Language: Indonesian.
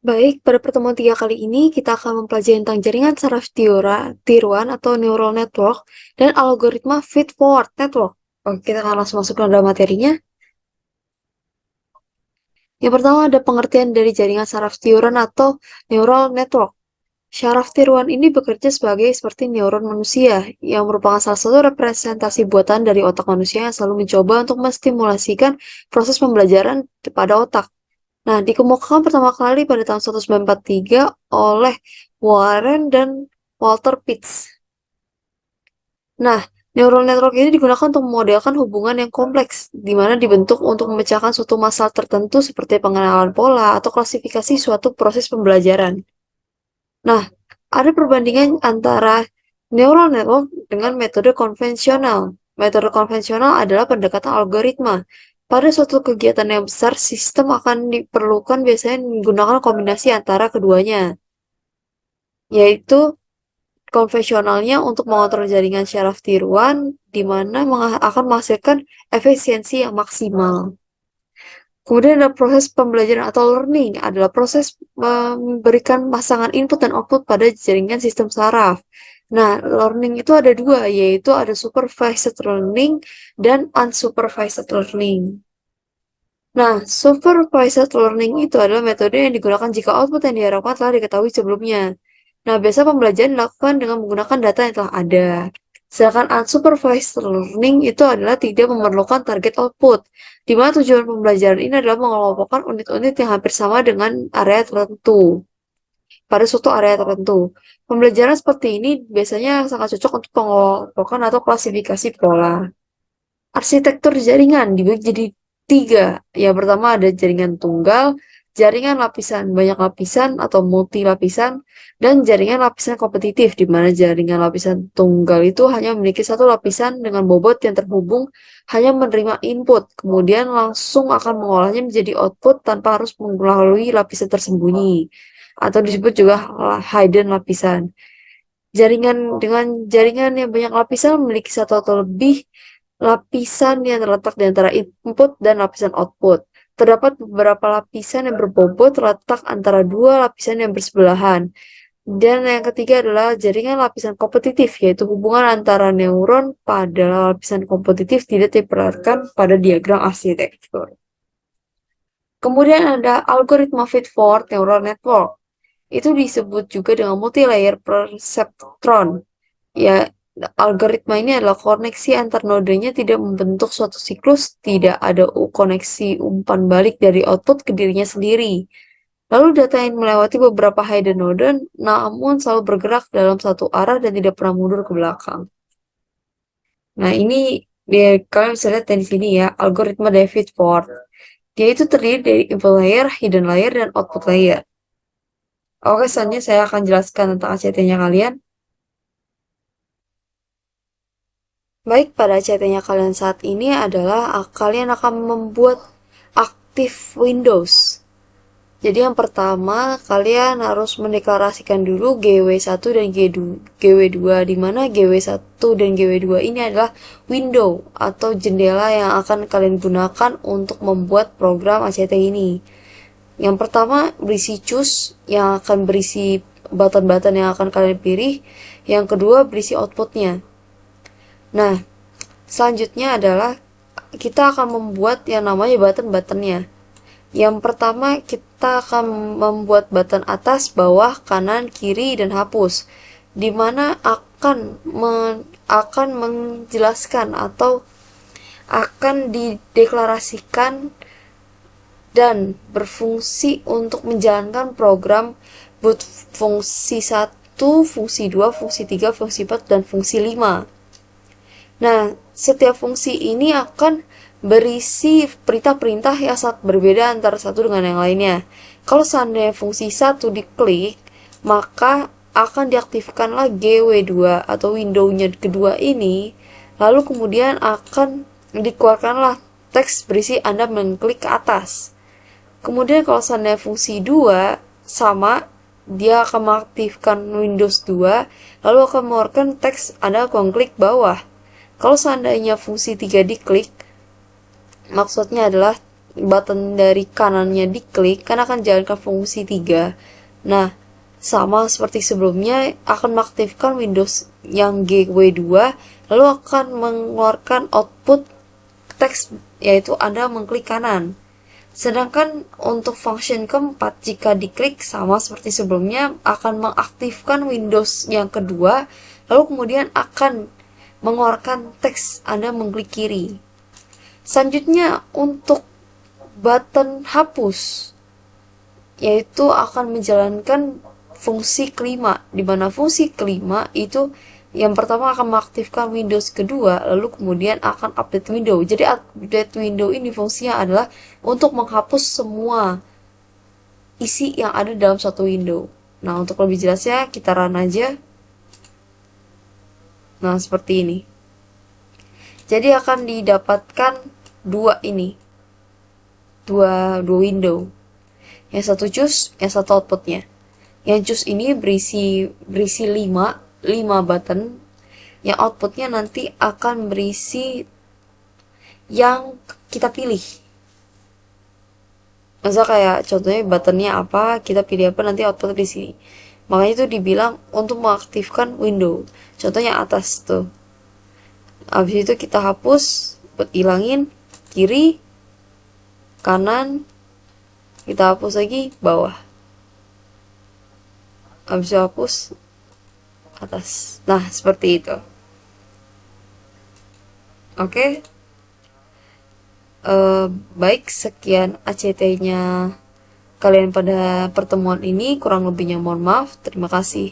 Baik, pada pertemuan 3 kali ini kita akan mempelajari tentang jaringan saraf tiruan atau neural network dan algoritma feed-forward network. Oke, kita akan langsung masuk ke dalam materinya. Yang pertama ada pengertian dari jaringan saraf tiruan atau neural network. Saraf tiruan ini bekerja seperti neuron manusia, yang merupakan salah satu representasi buatan dari otak manusia yang selalu mencoba untuk menstimulasikan proses pembelajaran pada otak. Nah, dikemukakan pertama kali pada tahun 1943 oleh Warren dan Walter Pitts. Nah, neural network ini digunakan untuk memodelkan hubungan yang kompleks, di mana dibentuk untuk memecahkan suatu masalah tertentu seperti pengenalan pola atau klasifikasi suatu proses pembelajaran. Nah, ada perbandingan antara neural network dengan metode konvensional. Metode konvensional adalah pendekatan algoritma. Pada suatu kegiatan yang besar, sistem akan diperlukan biasanya menggunakan kombinasi antara keduanya, yaitu konvensionalnya untuk mengontrol jaringan syaraf tiruan, di mana akan menghasilkan efisiensi yang maksimal. Kemudian ada proses pembelajaran atau learning, adalah proses memberikan pasangan input dan output pada jaringan sistem saraf. Nah, learning itu ada dua, yaitu ada supervised learning dan unsupervised learning. Nah, supervised learning itu adalah metode yang digunakan jika output yang diharapkan telah diketahui sebelumnya. Nah, biasa pembelajaran dilakukan dengan menggunakan data yang telah ada. Sedangkan unsupervised learning itu adalah tidak memerlukan target output, di mana tujuan pembelajaran ini adalah mengelompokkan unit-unit yang hampir sama dengan area tertentu, pada suatu area tertentu. Pembelajaran seperti ini biasanya sangat cocok untuk pengelompokan atau klasifikasi pola. Arsitektur jaringan dibagi jadi 3. Yang pertama ada jaringan tunggal, jaringan lapisan banyak lapisan atau multi lapisan, dan jaringan lapisan kompetitif, di mana jaringan lapisan tunggal itu hanya memiliki satu lapisan dengan bobot yang terhubung hanya menerima input, kemudian langsung akan mengolahnya menjadi output tanpa harus melalui lapisan tersembunyi, atau disebut juga hidden lapisan. Jaringan yang banyak lapisan memiliki satu atau lebih lapisan yang terletak di antara input dan lapisan output. Terdapat beberapa lapisan yang berbobot terletak antara dua lapisan yang bersebelahan. Dan yang ketiga adalah jaringan lapisan kompetitif, yaitu hubungan antara neuron pada lapisan kompetitif tidak diperlihatkan pada diagram arsitektur. Kemudian ada algoritma feed-forward neural network. Itu disebut juga dengan multi-layer perceptron. Ya, algoritma ini adalah koneksi antar nodenya tidak membentuk suatu siklus, tidak ada koneksi umpan balik dari output ke dirinya sendiri. Lalu data yang melewati beberapa hidden node, namun selalu bergerak dalam satu arah dan tidak pernah mundur ke belakang. Nah, ini kalian bisa lihat di sini ya, algoritma David Ford. Dia itu terdiri dari input layer, hidden layer, dan output layer. Oke, selanjutnya saya akan jelaskan tentang ACT-nya kalian. Baik, pada ACT-nya kalian saat ini adalah kalian akan membuat aktif Windows. Jadi yang pertama, kalian harus mendeklarasikan dulu GW1 dan GW2, di mana GW1 dan GW2 ini adalah window atau jendela yang akan kalian gunakan untuk membuat program ACT ini. Yang pertama, berisi choose yang akan berisi button-button yang akan kalian pilih. Yang kedua, berisi outputnya. Nah, selanjutnya adalah kita akan membuat yang namanya button-buttonnya. Yang pertama, kita akan membuat button atas, bawah, kanan, kiri, dan hapus, di mana akan menjelaskan atau akan dideklarasikan dan berfungsi untuk menjalankan program boot fungsi 1, fungsi 2, fungsi 3, fungsi 4, dan fungsi 5. Nah, setiap fungsi ini akan berisi perintah-perintah yang sangat berbeda antara satu dengan yang lainnya. Kalau seandainya fungsi 1 diklik, maka akan diaktifkanlah GW2 atau window-nya kedua ini, lalu kemudian akan dikeluarkanlah teks berisi Anda mengklik ke atas. Kemudian kalau seandainya fungsi 2 sama, dia akan mengaktifkan Windows 2, lalu akan mengeluarkan teks Anda mengklik bawah. Kalau seandainya fungsi 3 diklik, maksudnya adalah button dari kanannya diklik, kan akan jalankan fungsi 3. Nah, sama seperti sebelumnya, akan mengaktifkan Windows yang GW2, lalu akan mengeluarkan output teks, yaitu Anda mengklik kanan. Sedangkan untuk function keempat, jika diklik sama seperti sebelumnya, akan mengaktifkan Windows yang kedua, lalu kemudian akan mengeluarkan teks Anda mengklik kiri. Selanjutnya, untuk button hapus, yaitu akan menjalankan fungsi kelima, di mana fungsi kelima itu yang pertama akan mengaktifkan Windows kedua, lalu kemudian akan update window. Jadi update window ini fungsinya adalah untuk menghapus semua isi yang ada dalam satu window. Nah, untuk lebih jelasnya kita run aja. Nah, seperti ini. Jadi akan didapatkan dua ini. Dua window. Yang satu choose, yang satu outputnya. Yang choose ini berisi 5 button. Yang outputnya nanti akan berisi yang kita pilih. Masa kayak contohnya buttonnya apa, kita pilih apa, nanti outputnya di sini. Makanya itu dibilang untuk mengaktifkan window. Contohnya atas tuh. Habis itu kita hapus, hilangin kiri, kanan, kita hapus lagi bawah. Habis itu hapus atas. Nah, seperti itu. Oke. Baik, sekian ACT-nya kalian pada pertemuan ini. Kurang lebihnya mohon maaf. Terima kasih.